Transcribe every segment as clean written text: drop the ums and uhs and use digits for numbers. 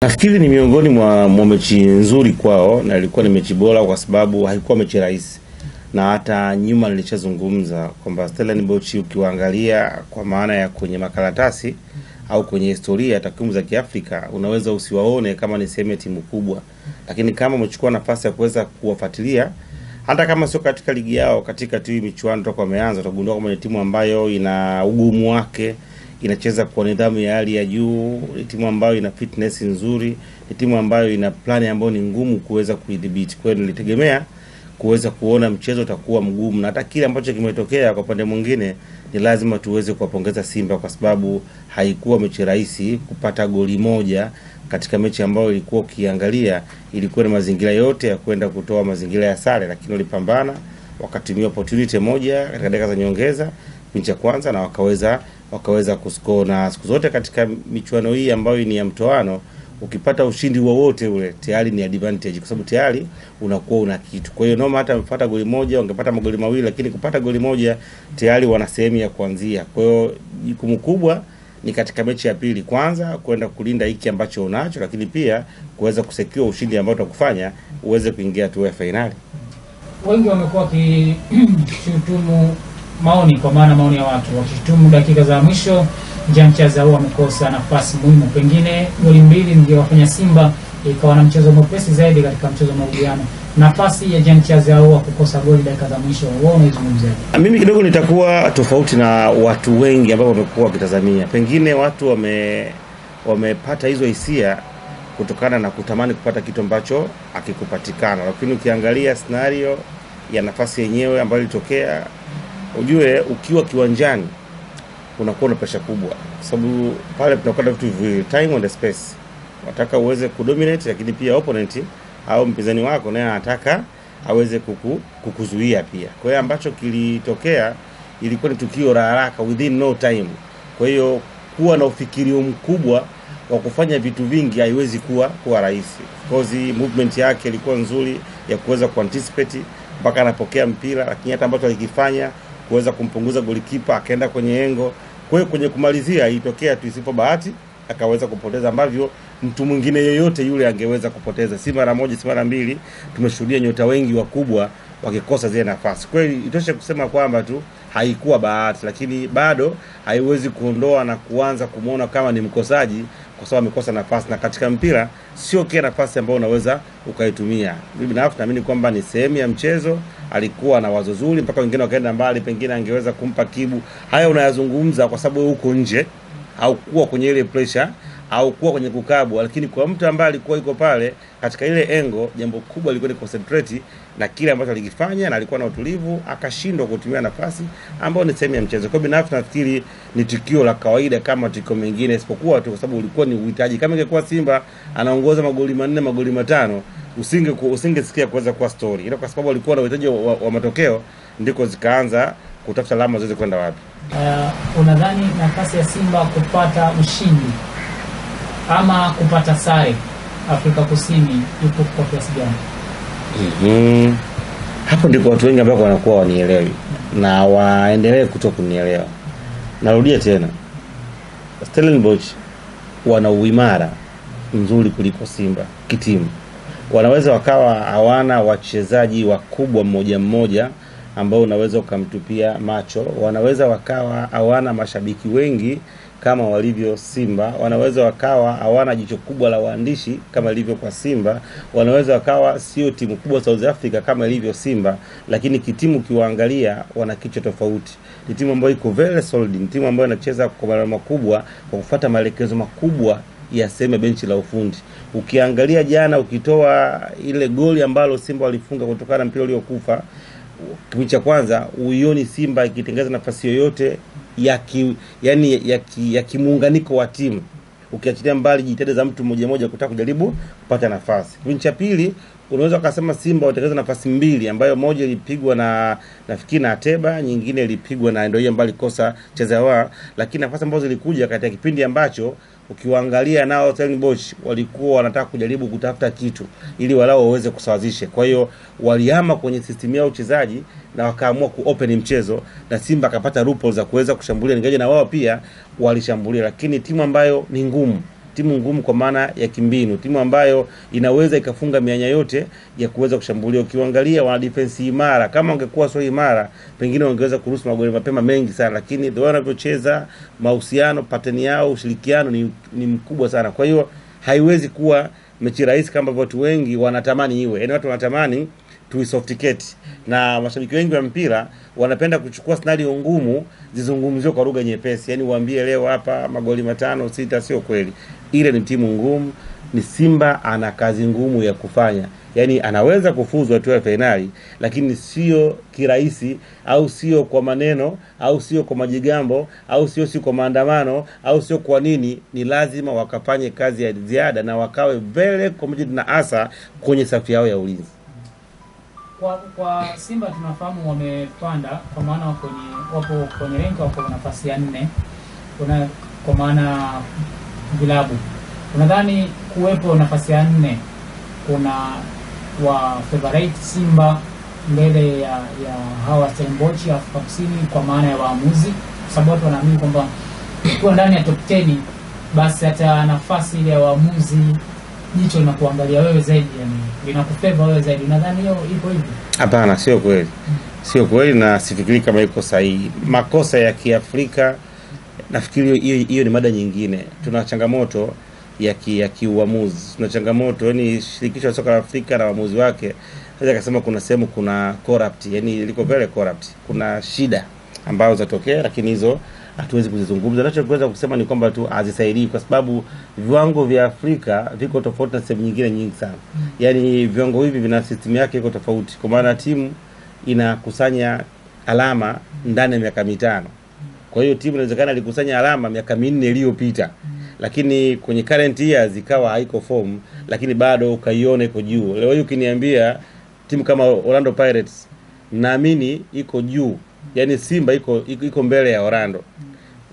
Nafikiri ni miongoni mwa mechi nzuri kwao, na ilikuwa ni mechi bora kwa sababu haikuwa mechi rahisi. Na hata nyuma nilishazungumza kwamba Stellenbosch ukiwaangalia kwa maana ya kwenye makaratasi au kwenye historia takwimu za Kiafrika unaweza usiwaone kama ni sehemu ya timu kubwa, lakini kama umechukua nafasi ya kuweza kuwafuatilia hata kama sio katika ligi yao, katika tu michuano toka wameanza, utagundua kama ni timu ambayo ina ugumu wake, inacheza kwa nidhamu ya hali ya juu, ni timu ambayo ina fitness nzuri, ni timu ambayo ina plani ambayo ni ngumu kuweza kuidhibiti. Kwa hiyo nilitegemea kuweza kuona mchezo utakuwa mgumu, na hata kile ambacho kimetokea kwa pande mwingine ni lazima tuweze kuwapongeza Simba kwa sababu haikuwa mechi rahisi. Kupata goli moja katika mechi ambayo ilikuwa ukiangalia ilikuwa na mazingira yote ya kwenda kutoa mazingira ya sare, lakini walipambana, wakatumia opportunity moja katika dakika za nyongeza mechi ya kwanza na wakaweza kuscore. Na siku zote katika michuano hii ambayo ni ya mtoano, ukipata ushindi wowote ule tayari ni advantage kwa sababu tayari unakuwa una kitu. Kwa hiyo noma hata mfuata goli moja, ungepata magoli mawili, lakini kupata goli moja tayari wana sehemu ya kuanzia. Kwa hiyo jukumu kubwa ni katika mechi ya pili, kwanza kwenda kulinda hiki ambacho unacho, lakini pia kuweza kusecure ushindi ambao utakufanya uweze kuingia hatua ya finali. Wengi wamekuwa wakishutumu maoni, kwa maana maoni ya watu wakishutumu dakika za mwisho Jean Charles Ahoua amekosa nafasi muhimu, pengine goli mbili ningewafanya Simba ikawa na mchezo mwepesi zaidi katika mchezo wa marudiano. Nafasi ya Jean Charles Ahoua kukosa goli dakika za mwisho, wao unaizungumzia? Mimi kidogo nitakuwa tofauti na watu wengi ambao wamekuwa wakitazamia. Pengine watu wamepata hizo hisia kutokana na kutamani kupata kitu ambacho hakikupatikana, lakini ukiangalia scenario ya nafasi yenyewe ambayo ilitokea, ujue ukiwa kiwanjani unakuwa na pressure kubwa kwa sababu pale tunakwenda vitu viwili, time and space. Unataka uweze kudominate, lakini pia opponent au mpinzani wako naye anataka aweze kukuzuia pia. Kwa hiyo ambacho kilitokea ilikuwa ni tukio la haraka within no time. Kwa hiyo kuwa na ufikirio mkubwa wa kufanya vitu vingi haiwezi kuwa rahisi. Because movement yake ilikuwa nzuri ya kuweza kuanticipate mpaka anapokea mpira, lakini hata ambacho alikifanya kuweza kumpunguza golikipa akaenda kwenye engo. Kwa hiyo kwenye kumalizia ilitokea tu isipo bahati akaweza kupoteza ambavyo mtu mwingine yoyote yule angeweza kupoteza. Si mara moja, si mara mbili, tumeshuhudia nyota wengi wakubwa wakikosa zile nafasi. Kwa hiyo itoshe kusema kwamba tu haikuwa bahati, lakini bado haiwezi kuondoa na kuanza kumuona kama ni mkosaji kwa sababu amekosa nafasi, na katika mpira sio kila nafasi ambayo unaweza ukaitumia. Mimi binafsi naamini kwamba ni sehemu ya mchezo, alikuwa na wazo zuri mpaka wengine wakaenda mbali, pengine angeweza kumpa kibu. Haya unayazungumza kwa sababu uko nje au kuwa kwenye ile pressure au kuwa kwenye kukabu, lakini kwa mtu ambaye alikuwa yuko pale katika ile engo, jambo kubwa lilikuwa ni concentrate na kile ambacho alikifanya, na alikuwa na utulivu, akashindwa kutumia nafasi ambayo ni sehemu ya mchezo. Kwa binafsi nafikiri ni tukio la kawaida kama tukio mengine, isipokuwa tu kwa sababu ulikuwa ni uhitaji. Kama ingekuwa Simba anaongoza magoli 4 magoli 5, usingesikia kuweza kuwa story. Ila kwa sababu alikuwa na uhitaji wa matokeo, ndiko zikaanza kutafuta alama zote kwenda wapi. Unadhani nafasi ya Simba kupata ushindi ama kupata sare Afrika Kusini ipo kwa kiasi gani? Hapo ndipo watu wengi ambao wanakuwa wanielewi na waendelee kutokunielewa. Narudia tena, Stellenbosch wana uimara nzuri kuliko Simba kitimu. Wanaweza wakawa hawana wachezaji wakubwa mmoja ambao unaweza ukamtupia macho, wanaweza wakawa hawana mashabiki wengi kama walivyo Simba, wanaweza wakawa hawana jicho kubwa la waandishi kama ilivyo kwa Simba, wanaweza wakawa sio timu kubwa South Africa kama ilivyo Simba, lakini kitimu kiwaangalia wana kicho tofauti. Ni timu ambayo iko very solid, ni timu ambayo inacheza kwa mara makubwa kwa kufuata maelekezo makubwa ya sema benchi la ufundi. Ukiangalia jana, ukitoa ile goli ambalo Simba walifunga kutokana na mpira uliokufa kipindi cha kwanza, uioni Simba ikitengeza nafasi yoyote ya kimuunganiko wa timu, ukiachilia mbali jitihada za mtu mmoja kutaka kujaribu kupata nafasi. Kipindi cha pili unaweza kusema Simba watengeza nafasi mbili, ambayo moja ilipigwa na nafikiri na Ateba, nyingine ilipigwa na ndio hiyo mbali kosa Chezawa, lakini nafasi ambazo zilikuja katika kipindi ambacho ukiwaangalia nao Stellenbosch walikuwa wanataka kujaribu kutafuta kitu ili walao waweze kusawazisha. Kwa hiyo walihama kwenye system yao uchezaji na wakaamua kuopen mchezo, na Simba akapata loopholes za kuweza kushambulia, ingawa na wao pia walishambulia, lakini timu ambayo ni ngumu timu ngumu kwa maana ya kimbinu, timu ambayo inaweza ikafunga mianya yote ya kuweza kushambulia. Ukiangalia wana defense imara, kama ungekuwa sio imara pengine ungeweza kuruhusu magoli mapema mengi sana, lakini ndio wanavyocheza, mahusiano, pattern yao, ushirikiano ni mkubwa sana. Kwa hiyo haiwezi kuwa mechi rahisi kama watu wengi wanatamani iwe. Yaani watu wanatamani tuisofticate, na mashabiki wengi wa mpira wanapenda kuchukua scenario ngumu zizungumziwe kwa lugha nyepesi. Yaani uambie leo hapa magoli 5 6, sio kweli. Ile ni timu ngumu, ni Simba ana kazi ngumu ya kufanya. Yaani anaweza kufuzu hatua ya finali, lakini sio kirahisi, au sio kwa maneno, au sio kwa majigambo, au sio kwa maandamano, au sio kwa nini. Ni lazima wakafanye kazi ya ziada na wakawe very committed na asa kwenye safu yao ya ulinzi. Kwa Simba tunafahamu wamepanda, kwa maana wapo kwenye renki, wako nafasi ya 4. Kwa maana vilabu, unadhani kuwepo nafasi ya 4 kuna wa favorite Simba mbele ya hawa Stellenbosch Afrika Kusini, kwa maana ya waamuzi? Sababu watu wanaamini kwamba kwa ndani ya top 10 basi hata nafasi ile ya waamuzi jicho linakuangalia wewe zaidi, yani linakufavor wewe zaidi. Unadhani hiyo ipo hivi? Hapana, sio kweli. Sio kweli, na sifikiri kama iko sahihi. Makosa ya Kiafrika, nafikiri hiyo ni mada nyingine. Tuna changamoto ya kiuamuzi. Tuna changamoto, yani shirikisho la soka la Afrika na waamuzi wake, naweza kusema kuna sehemu kuna corrupt, yani liko very corrupt. Kuna shida ambazo zatokea, lakini hizo hatuwezi kuzizungumza. Ninachoweza kusema ni kwamba tu hazisaidii, kwa sababu viwango vya Afrika viko tofauti na sehemu nyingine nyingi sana. Yaani viwango hivi vina system yake iko tofauti, kwa maana timu inakusanya alama ndani ya miaka 5. Kwa hiyo timu inawezekana ilikusanya alama miaka 4 iliyopita, lakini kwenye current years ikawa haiko form, lakini bado ukaiona iko juu. Leo hii ukiniambia timu kama Orlando Pirates, naamini iko juu. Yaani Simba iko mbele ya Orlando.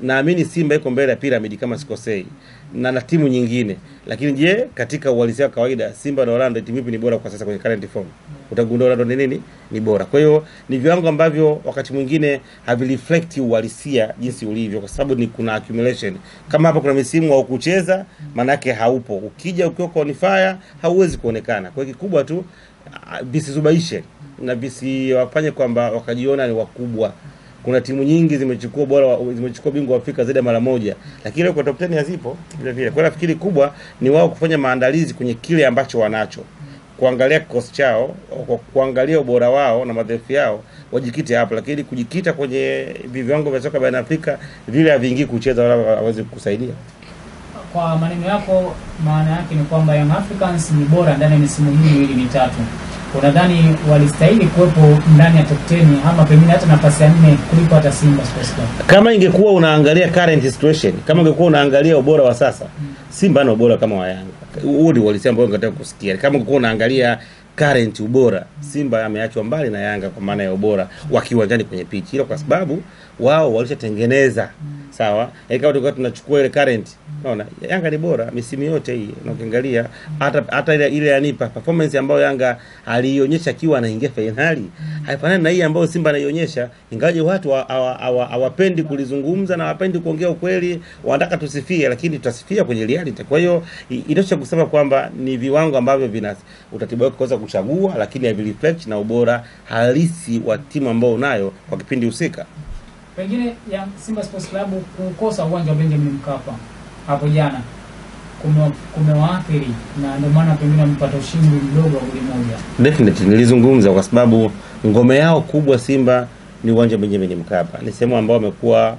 Naamini Simba iko mbele ya Pyramid kama sikosei, na timu nyingine. Lakini je, katika uhalisia wa kawaida Simba na Orlando timu ipi ni bora kwa sasa kwenye current form? Utagundua Orlando ni bora. Kwa hiyo ni viwango ambavyo wakati mwingine havireflect uhalisia jinsi ulivyo, kwa sababu kuna accumulation. Kama hapa kuna misimu au kucheza, maana yake haupo. Ukija ukiwa on fire hauwezi kuonekana. Kwa hiyo kikubwa tu visizubaishe na visiwafanye kwamba wakajiona ni wakubwa. Kuna timu nyingi zimechukua bingwa wa Afrika zaidi ya mara moja, lakini leo kwa top 10 hazipo vile vile. Kwa nafikiri kubwa ni wao kufanya maandalizi kwenye kile ambacho wanacho, kuangalia kikosi chao, kuangalia ubora wao na madhaifu yao, wajikite hapo. Lakini kujikita kwenye viwango vya soka barani Afrika vile haviingii kucheza wala hawezi kusaidia. Kwa maneno yako, maana yake ni kwamba Young Africans ni bora ndani ya misimu hii mitatu. Unadhani walistahili kuwepo ndani ya top 10 ama pengine hata nafasi ya 4 kuliko hata Simba Sports Club? Kama ingekuwa unaangalia current situation, kama ungekuwa unaangalia ubora wa sasa, Simba ana ubora kama wa Yanga. Huo ndio walisema ambao ungetaka kusikia. Kama ungekuwa unaangalia current ubora, Simba ameachwa mbali na Yanga kwa maana ya ubora wa kiwanjani kwenye pitch. Hilo kwa sababu wao walishatengeneza. Sawa? Kama tulikuwa tunachukua ile current, unaona Yanga ni bora misimu yote hii. Unaangalia hata ile yanipa performance ambayo Yanga alionyesha akiwa anaingia finali haifanani na hii ambayo Simba anaionyesha. Ingaje watu hawapendi kulizungumza na hawapendi kuongea ukweli, wanataka tusifie, lakini tutasifia kwenye reality. Kwa hiyo inatosha kusema kwamba ni viwango ambavyo vina utaratibu wake kuweza kuchagua, lakini havireflect na ubora halisi wa timu ambayo unayo kwa kipindi husika. Pengine ya Simba Sports Club kukosa uwanja wa Benjamin Mkapa hapo jana kumewaathiri, na ndio maana pengine wamepata ushindi mdogo wa goli moja. Definitely nilizungumza kwa sababu ngome yao kubwa Simba ni uwanja wa Benjamin Mkapa. Ni sehemu ambao wamekuwa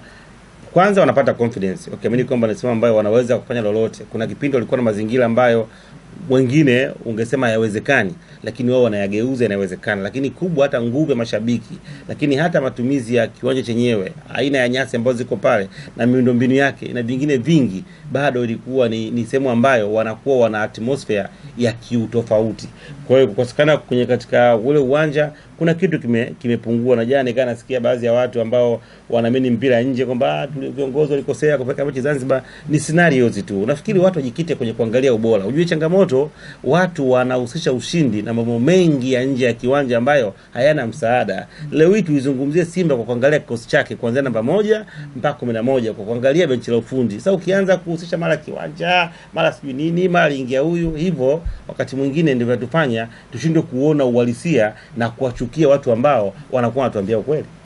kwanza wanapata confidence. Wakiamini kwamba ni sehemu ambayo wanaweza kufanya lolote. Kuna kipindi walikuwa na mazingira ambayo wengine ungesema hayawezekani, lakini wao wanayageuza inawezekana. Lakini kubwa hata nguvu ya mashabiki, lakini hata matumizi ya kiwanja chenyewe, aina ya nyasi ambazo ziko pale na miundombinu yake na vingine vingi, bado ilikuwa ni sehemu ambayo wanakuwa wana atmosphere ya kiutofauti. Kwa hiyo kukosekana kwenye katika ule uwanja kuna kitu kimepungua. Na jana nikaa nasikia baadhi ya watu ambao wanaamini mpira nje kwamba viongozi walikosea kupeleka mechi Zanzibar. Ni scenarios tu. Nafikiri watu wajikite kwenye kuangalia ubora. Unajua changamoto, watu wanahusisha ushindi na mambo mengi ya nje ya kiwanja ambayo hayana msaada. Leo hii tuizungumzie Simba kwa kuangalia kikosi chake kuanzia namba 1 mpaka 11, kwa kuangalia benchi la ufundi. Sasa ukianza kuhusisha mara kiwanja, mara sijui nini, mara ingia huyu, hivyo wakati mwingine ndio vinatufanya tushindwe kuona uhalisia na kuwachukia watu ambao wanakuwa wanatuambia ukweli.